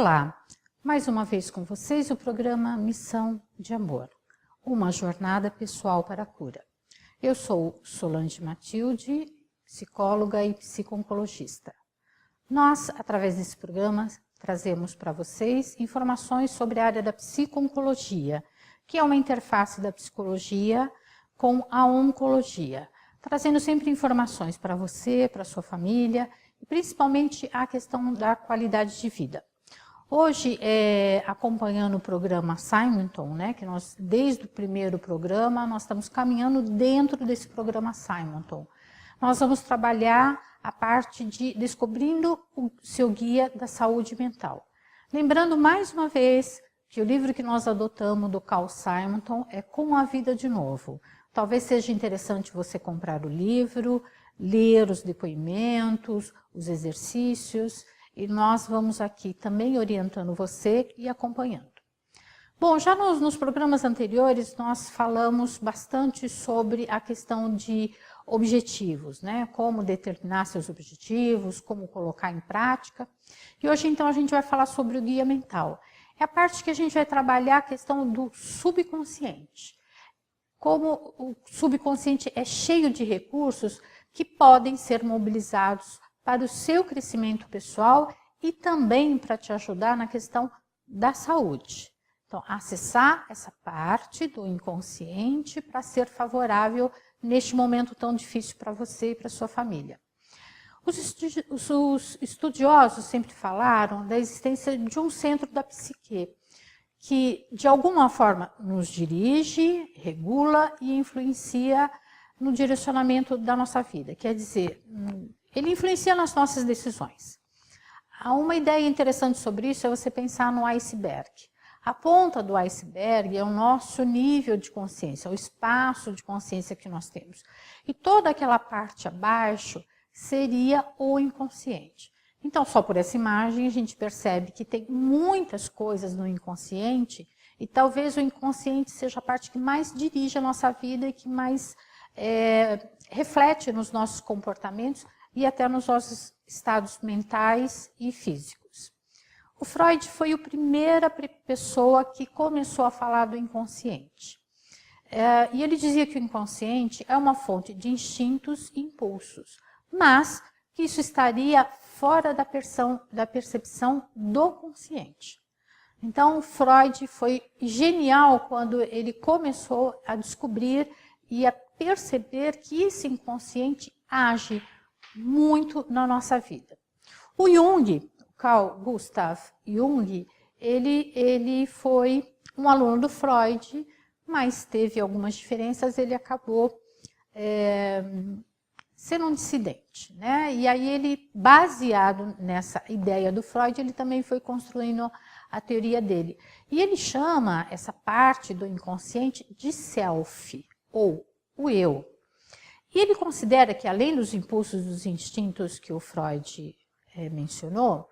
Olá, mais uma vez com vocês o programa Missão de Amor, uma jornada pessoal para a cura. Eu sou Solange Matilde, psicóloga e psico-oncologista. Nós, através desse programa, trazemos para vocês informações sobre a área da psico-oncologia, que é uma interface da psicologia com a oncologia, trazendo sempre informações para você, para a sua família, e principalmente a questão da qualidade de vida. Hoje, acompanhando o programa Simonton, né, que nós, desde o primeiro programa, nós estamos caminhando dentro desse programa Simonton. Nós vamos trabalhar a parte de descobrindo o seu guia da saúde mental. Lembrando mais uma vez que o livro que nós adotamos do Carl Simonton é Com a Vida de Novo. Talvez seja interessante você comprar o livro, ler os depoimentos, os exercícios, e nós vamos aqui também orientando você e acompanhando. Bom, já nos programas anteriores nós falamos bastante sobre a questão de objetivos, né? Como determinar seus objetivos, como colocar em prática. E hoje então a gente vai falar sobre o guia mental. É a parte que a gente vai trabalhar a questão do subconsciente. Como o subconsciente é cheio de recursos que podem ser mobilizados para o seu crescimento pessoal e também para te ajudar na questão da saúde. Então, acessar essa parte do inconsciente para ser favorável neste momento tão difícil para você e para sua família. Os estudiosos sempre falaram da existência de um centro da psique, que de alguma forma nos dirige, regula e influencia no direcionamento da nossa vida. Quer dizer, ele influencia nas nossas decisões. Há uma ideia interessante sobre isso é você pensar no iceberg. A ponta do iceberg é o nosso nível de consciência, o espaço de consciência que nós temos. E toda aquela parte abaixo seria o inconsciente. Então, só por essa imagem, a gente percebe que tem muitas coisas no inconsciente e talvez o inconsciente seja a parte que mais dirige a nossa vida e que mais reflete nos nossos comportamentos e até nos nossos estados mentais e físicos. O Freud foi a primeira pessoa que começou a falar do inconsciente. E ele dizia que o inconsciente é uma fonte de instintos e impulsos, mas que isso estaria fora da percepção do consciente. Então, Freud foi genial quando ele começou a descobrir e a perceber que esse inconsciente age muito na nossa vida. O Jung, Carl Gustav Jung, ele foi um aluno do Freud, mas teve algumas diferenças, ele acabou sendo um dissidente, né? E aí ele, baseado nessa ideia do Freud, ele também foi construindo a teoria dele. E ele chama essa parte do inconsciente de self, ou o eu. E ele considera que, além dos impulsos, dos instintos que o Freud mencionou,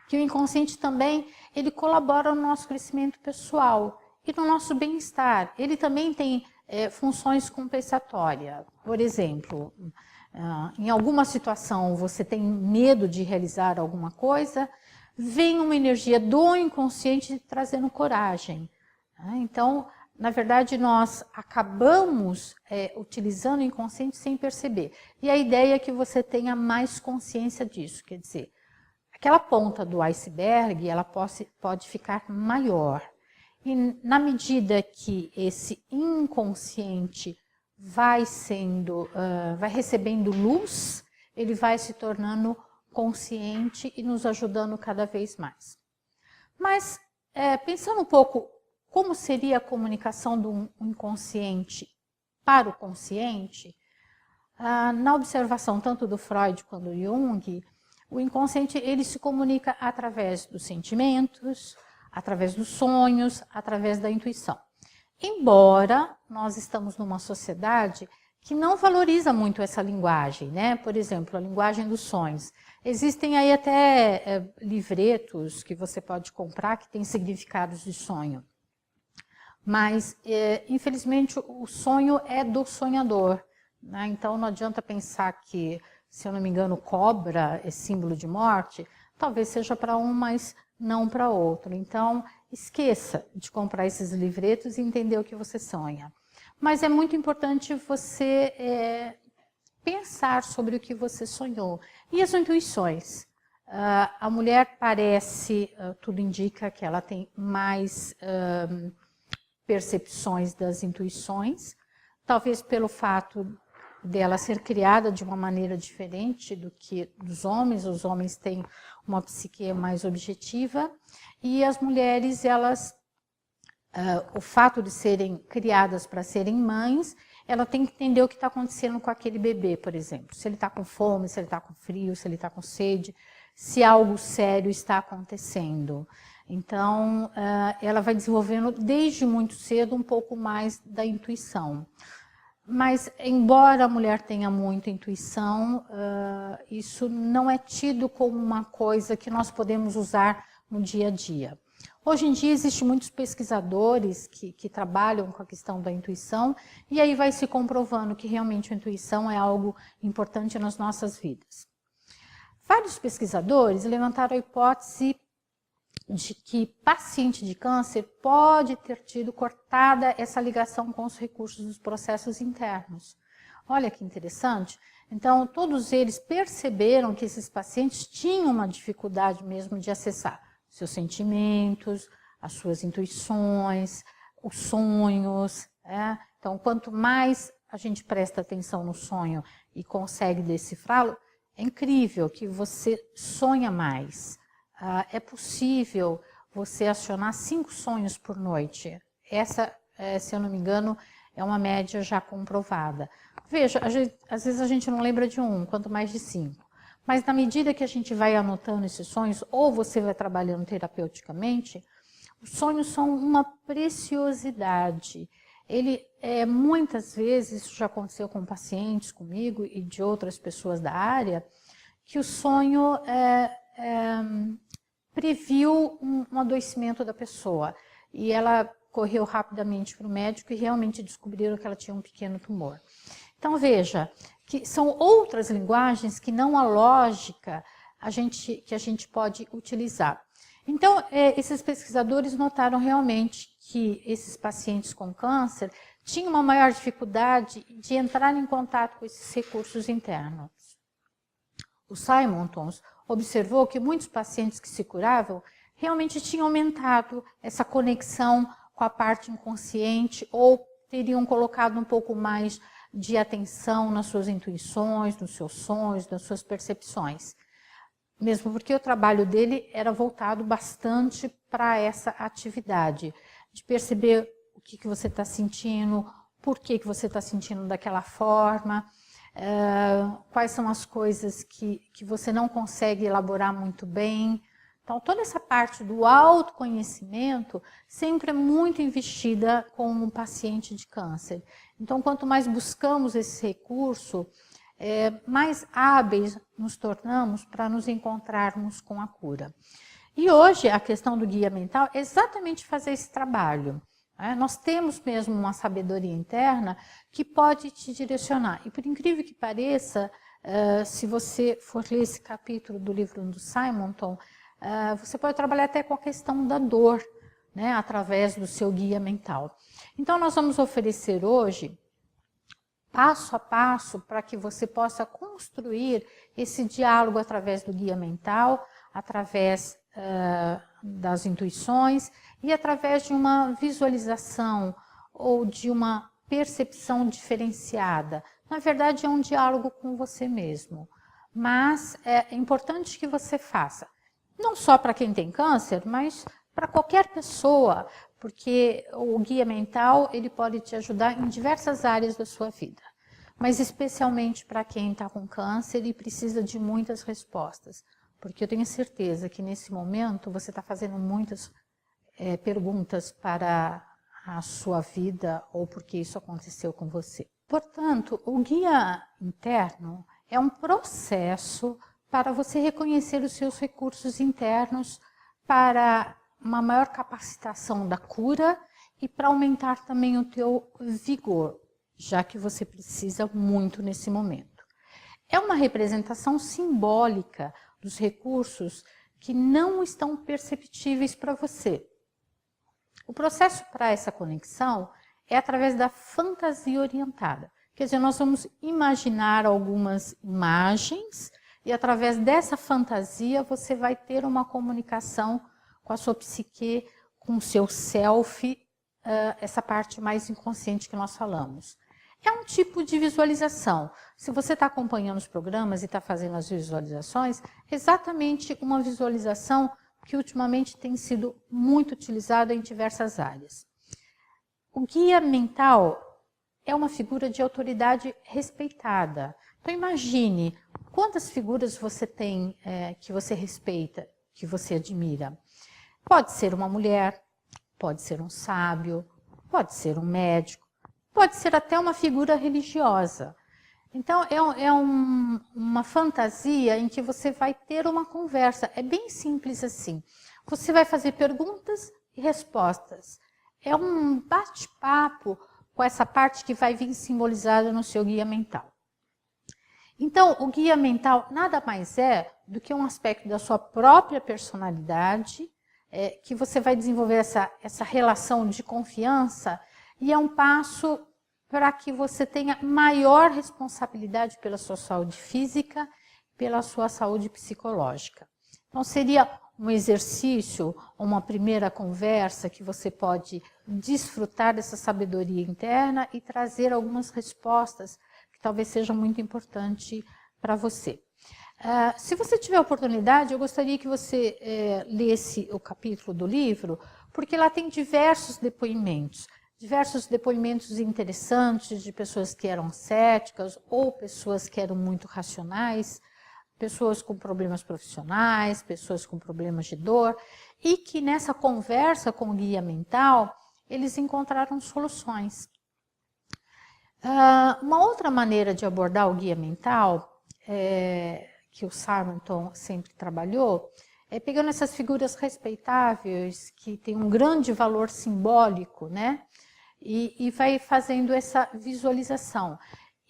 que o inconsciente também ele colabora no nosso crescimento pessoal e no nosso bem-estar. Ele também tem funções compensatórias. Por exemplo, em alguma situação você tem medo de realizar alguma coisa, vem uma energia do inconsciente trazendo coragem. Então, na verdade, nós acabamos utilizando o inconsciente sem perceber. E a ideia é que você tenha mais consciência disso. Quer dizer, aquela ponta do iceberg, ela pode ficar maior. E na medida que esse inconsciente vai recebendo luz, ele vai se tornando consciente e nos ajudando cada vez mais. Mas, pensando um pouco como seria a comunicação do inconsciente para o consciente, na observação tanto do Freud quanto do Jung, o inconsciente ele se comunica através dos sentimentos, através dos sonhos, através da intuição. Embora nós estamos numa sociedade que não valoriza muito essa linguagem, né? Por exemplo, a linguagem dos sonhos. Existem aí até livretos que você pode comprar que têm significados de sonho. Mas, infelizmente, o sonho é do sonhador, né? Então, não adianta pensar que, se eu não me engano, cobra é símbolo de morte. Talvez seja para um, mas não para outro. Então, esqueça de comprar esses livretos e entender o que você sonha. Mas é muito importante você pensar sobre o que você sonhou. E as intuições? A mulher parece, tudo indica que ela tem mais percepções das intuições, talvez pelo fato dela ser criada de uma maneira diferente do que dos homens. Os homens têm uma psique mais objetiva, e as mulheres, elas, o fato de serem criadas para serem mães, ela tem que entender o que está acontecendo com aquele bebê, por exemplo. Se ele está com fome, se ele está com frio, se ele está com sede, se algo sério está acontecendo. Então, ela vai desenvolvendo desde muito cedo um pouco mais da intuição. Mas, embora a mulher tenha muita intuição, isso não é tido como uma coisa que nós podemos usar no dia a dia. Hoje em dia, existem muitos pesquisadores que trabalham com a questão da intuição, e aí vai se comprovando que realmente a intuição é algo importante nas nossas vidas. Vários pesquisadores levantaram a hipótese de que paciente de câncer pode ter tido cortada essa ligação com os recursos dos processos internos. Olha que interessante. Então, todos eles perceberam que esses pacientes tinham uma dificuldade mesmo de acessar seus sentimentos, as suas intuições, os sonhos. Então, quanto mais a gente presta atenção no sonho e consegue decifrá-lo, é incrível que você sonha mais. É possível você acionar 5 sonhos por noite. Essa, se eu não me engano, é uma média já comprovada. Veja, às vezes a gente não lembra de 1, quanto mais de 5. Mas na medida que a gente vai anotando esses sonhos, ou você vai trabalhando terapeuticamente, os sonhos são uma preciosidade. Muitas vezes, isso já aconteceu com pacientes, comigo e de outras pessoas da área, que o sonho previu um adoecimento da pessoa. E ela correu rapidamente para o médico e realmente descobriram que ela tinha um pequeno tumor. Então, veja, que são outras linguagens que não a lógica que a gente pode utilizar. Então, esses pesquisadores notaram realmente que esses pacientes com câncer tinham uma maior dificuldade de entrar em contato com esses recursos internos. O Simonton observou que muitos pacientes que se curavam realmente tinham aumentado essa conexão com a parte inconsciente ou teriam colocado um pouco mais de atenção nas suas intuições, nos seus sonhos, nas suas percepções. Mesmo porque o trabalho dele era voltado bastante para essa atividade, de perceber o que você está sentindo, por que você está sentindo daquela forma, quais são as coisas que você não consegue elaborar muito bem. Então, toda essa parte do autoconhecimento sempre é muito investida com um paciente de câncer. Então, quanto mais buscamos esse recurso, mais hábeis nos tornamos para nos encontrarmos com a cura. E hoje, a questão do guia mental é exatamente fazer esse trabalho. Nós temos mesmo uma sabedoria interna que pode te direcionar. E por incrível que pareça, se você for ler esse capítulo do livro do Simonton, você pode trabalhar até com a questão da dor, né, através do seu guia mental. Então, nós vamos oferecer hoje, passo a passo, para que você possa construir esse diálogo através do guia mental, através das intuições e através de uma visualização ou de uma percepção diferenciada. Na verdade, é um diálogo com você mesmo, mas é importante que você faça. Não só para quem tem câncer, mas para qualquer pessoa, porque o guia mental ele pode te ajudar em diversas áreas da sua vida. Mas especialmente para quem está com câncer e precisa de muitas respostas. Porque eu tenho certeza que nesse momento você está fazendo muitas perguntas para a sua vida ou porque isso aconteceu com você. Portanto, o guia interno é um processo para você reconhecer os seus recursos internos, para uma maior capacitação da cura e para aumentar também o teu vigor, já que você precisa muito nesse momento. É uma representação simbólica dos recursos que não estão perceptíveis para você. O processo para essa conexão é através da fantasia orientada. Quer dizer, nós vamos imaginar algumas imagens e através dessa fantasia você vai ter uma comunicação com a sua psique, com o seu self, essa parte mais inconsciente que nós falamos. É um tipo de visualização. Se você está acompanhando os programas e está fazendo as visualizações, é exatamente uma visualização que ultimamente tem sido muito utilizada em diversas áreas. O guia mental é uma figura de autoridade respeitada. Então imagine quantas figuras você tem que você respeita, que você admira. Pode ser uma mulher, pode ser um sábio, pode ser um médico, pode ser até uma figura religiosa. Então, uma fantasia em que você vai ter uma conversa. É bem simples assim. Você vai fazer perguntas e respostas. É um bate-papo com essa parte que vai vir simbolizada no seu guia mental. Então, o guia mental nada mais é do que um aspecto da sua própria personalidade, que você vai desenvolver essa relação de confiança, e é um passo para que você tenha maior responsabilidade pela sua saúde física, pela sua saúde psicológica. Então, seria um exercício, uma primeira conversa que você pode desfrutar dessa sabedoria interna e trazer algumas respostas que talvez sejam muito importantes para você. Se você tiver oportunidade, eu gostaria que você lesse o capítulo do livro, porque lá tem diversos depoimentos interessantes de pessoas que eram céticas ou pessoas que eram muito racionais, pessoas com problemas profissionais, pessoas com problemas de dor, e que nessa conversa com o guia mental, eles encontraram soluções. Uma outra maneira de abordar o guia mental, que o Simonton sempre trabalhou, é pegando essas figuras respeitáveis, que têm um grande valor simbólico, né? E vai fazendo essa visualização.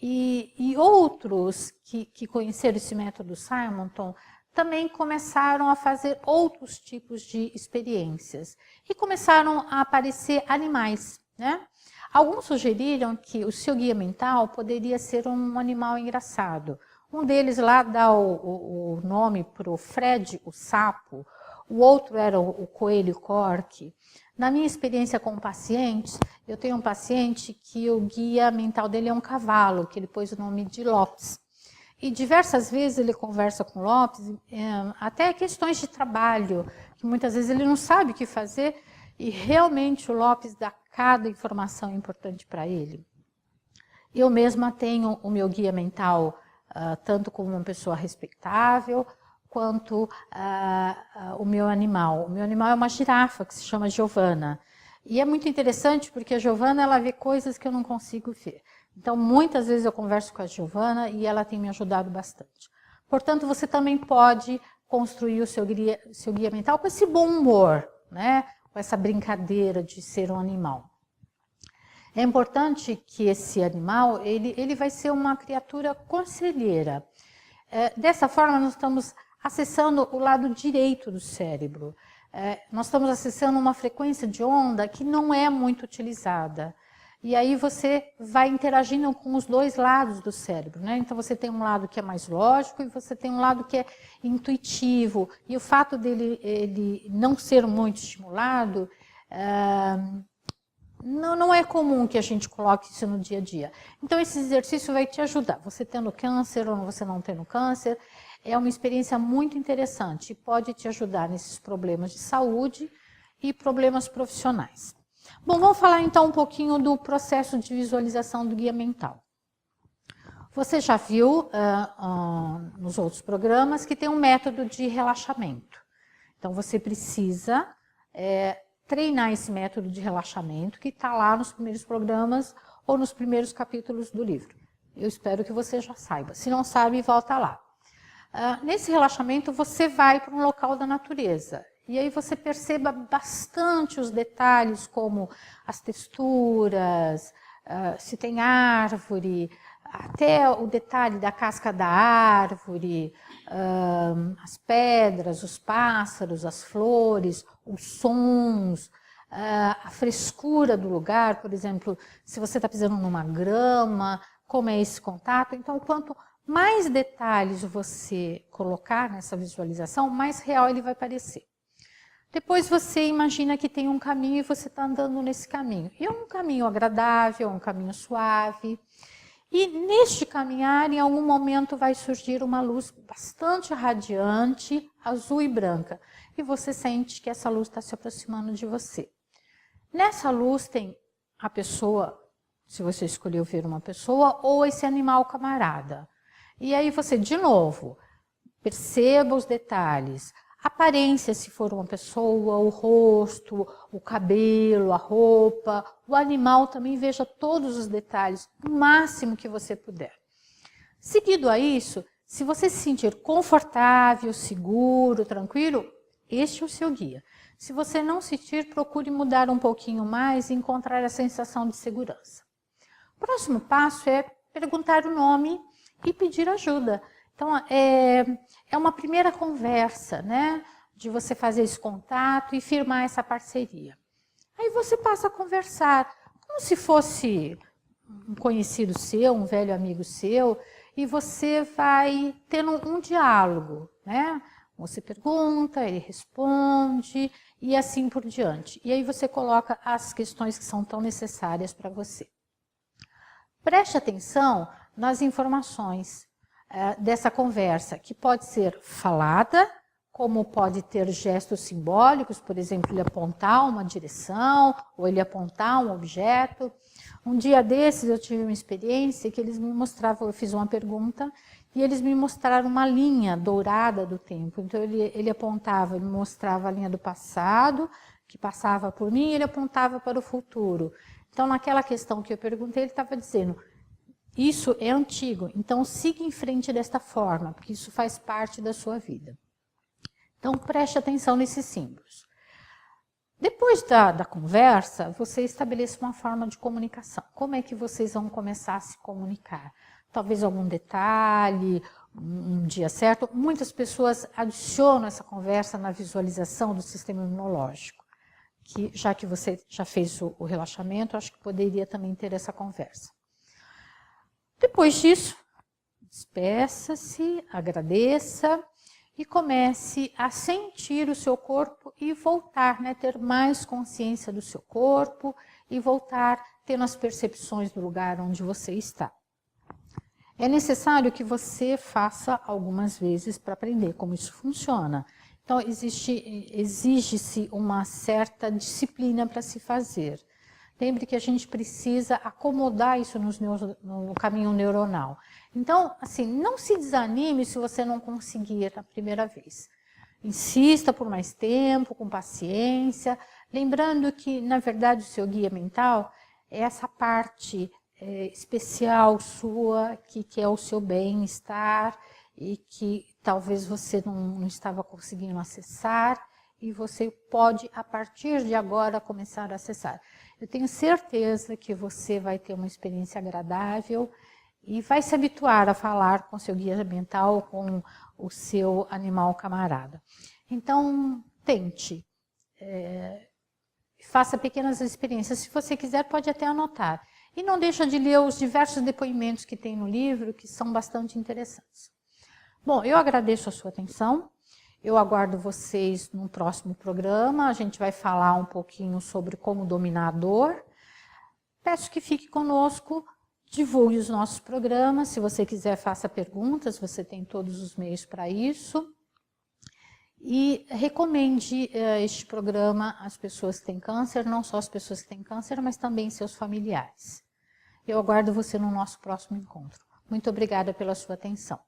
E outros que conheceram esse método Simonton também começaram a fazer outros tipos de experiências. E começaram a aparecer animais, né? Alguns sugeriram que o seu guia mental poderia ser um animal engraçado. Um deles lá dá o nome para o Fred, o sapo. O outro era o coelho cork. Na minha experiência com pacientes, eu tenho um paciente que o guia mental dele é um cavalo, que ele pôs o nome de Lopes. E diversas vezes ele conversa com Lopes, até questões de trabalho, que muitas vezes ele não sabe o que fazer, e realmente o Lopes dá cada informação importante para ele. Eu mesma tenho o meu guia mental, tanto como uma pessoa respeitável, quanto o meu animal. O meu animal é uma girafa que se chama Giovana. E é muito interessante porque a Giovana ela vê coisas que eu não consigo ver. Então, muitas vezes eu converso com a Giovana e ela tem me ajudado bastante. Portanto, você também pode construir o seu guia mental com esse bom humor, né? Com essa brincadeira de ser um animal. É importante que esse animal ele vai ser uma criatura conselheira. Dessa forma, nós estamos acessando o lado direito do cérebro. Nós estamos acessando uma frequência de onda que não é muito utilizada. E aí você vai interagindo com os dois lados do cérebro, né? Então você tem um lado que é mais lógico e você tem um lado que é intuitivo. E o fato dele ele não ser muito estimulado, não é comum que a gente coloque isso no dia a dia. Então esse exercício vai te ajudar. Você tendo câncer ou você não tendo câncer, é uma experiência muito interessante e pode te ajudar nesses problemas de saúde e problemas profissionais. Bom, vamos falar então um pouquinho do processo de visualização do guia mental. Você já viu nos outros programas que tem um método de relaxamento. Então você precisa treinar esse método de relaxamento que está lá nos primeiros programas ou nos primeiros capítulos do livro. Eu espero que você já saiba. Se não sabe, volta lá. Nesse relaxamento, você vai para um local da natureza. E aí você perceba bastante os detalhes, como as texturas, se tem árvore, até o detalhe da casca da árvore, as pedras, os pássaros, as flores, os sons, a frescura do lugar, por exemplo, se você está pisando numa grama, como é esse contato. Então, quanto mais detalhes você colocar nessa visualização, mais real ele vai parecer. Depois você imagina que tem um caminho e você está andando nesse caminho. E é um caminho agradável, um caminho suave. E neste caminhar, em algum momento vai surgir uma luz bastante radiante, azul e branca. E você sente que essa luz está se aproximando de você. Nessa luz tem a pessoa, se você escolheu ver uma pessoa, ou esse animal camarada. E aí você, de novo, perceba os detalhes. Aparência, se for uma pessoa, o rosto, o cabelo, a roupa, o animal, também veja todos os detalhes, o máximo que você puder. Seguido a isso, se você se sentir confortável, seguro, tranquilo, este é o seu guia. Se você não se sentir, procure mudar um pouquinho mais e encontrar a sensação de segurança. O próximo passo é perguntar o nome e pedir ajuda. Então, é uma primeira conversa, né? De você fazer esse contato e firmar essa parceria. Aí você passa a conversar, como se fosse um conhecido seu, um velho amigo seu, e você vai tendo um diálogo, né? Você pergunta, ele responde, e assim por diante. E aí você coloca as questões que são tão necessárias para você. Preste atenção nas informações dessa conversa, que pode ser falada, como pode ter gestos simbólicos, por exemplo, ele apontar uma direção, ou ele apontar um objeto. Um dia desses eu tive uma experiência que eles me mostravam, eu fiz uma pergunta, e eles me mostraram uma linha dourada do tempo. Então ele apontava, ele mostrava a linha do passado, que passava por mim, e ele apontava para o futuro. Então naquela questão que eu perguntei, ele estava dizendo: isso é antigo, então siga em frente desta forma, porque isso faz parte da sua vida. Então preste atenção nesses símbolos. Depois da conversa, você estabeleça uma forma de comunicação. Como é que vocês vão começar a se comunicar? Talvez algum detalhe, um dia certo. Muitas pessoas adicionam essa conversa na visualização do sistema imunológico. Que, já que você já fez o relaxamento, acho que poderia também ter essa conversa. Depois disso, despeça-se, agradeça e comece a sentir o seu corpo e voltar, né, ter mais consciência do seu corpo e voltar tendo as percepções do lugar onde você está. É necessário que você faça algumas vezes para aprender como isso funciona. Então, exige-se uma certa disciplina para se fazer. Lembre que a gente precisa acomodar isso no caminho neuronal. Então, assim, não se desanime se você não conseguir a primeira vez. Insista por mais tempo, com paciência, lembrando que, na verdade, o seu guia mental é essa parte especial sua, que é o seu bem-estar e que talvez você não estava conseguindo acessar e você pode, a partir de agora, começar a acessar. Eu tenho certeza que você vai ter uma experiência agradável e vai se habituar a falar com seu guia mental, com o seu animal camarada. Então, tente. Faça pequenas experiências. Se você quiser, pode até anotar. E não deixa de ler os diversos depoimentos que tem no livro, que são bastante interessantes. Bom, eu agradeço a sua atenção. Eu aguardo vocês no próximo programa. A gente vai falar um pouquinho sobre como dominar a dor. Peço que fique conosco, divulgue os nossos programas. Se você quiser, faça perguntas, você tem todos os meios para isso. E recomende este programa às pessoas que têm câncer, não só as pessoas que têm câncer, mas também seus familiares. Eu aguardo você no nosso próximo encontro. Muito obrigada pela sua atenção.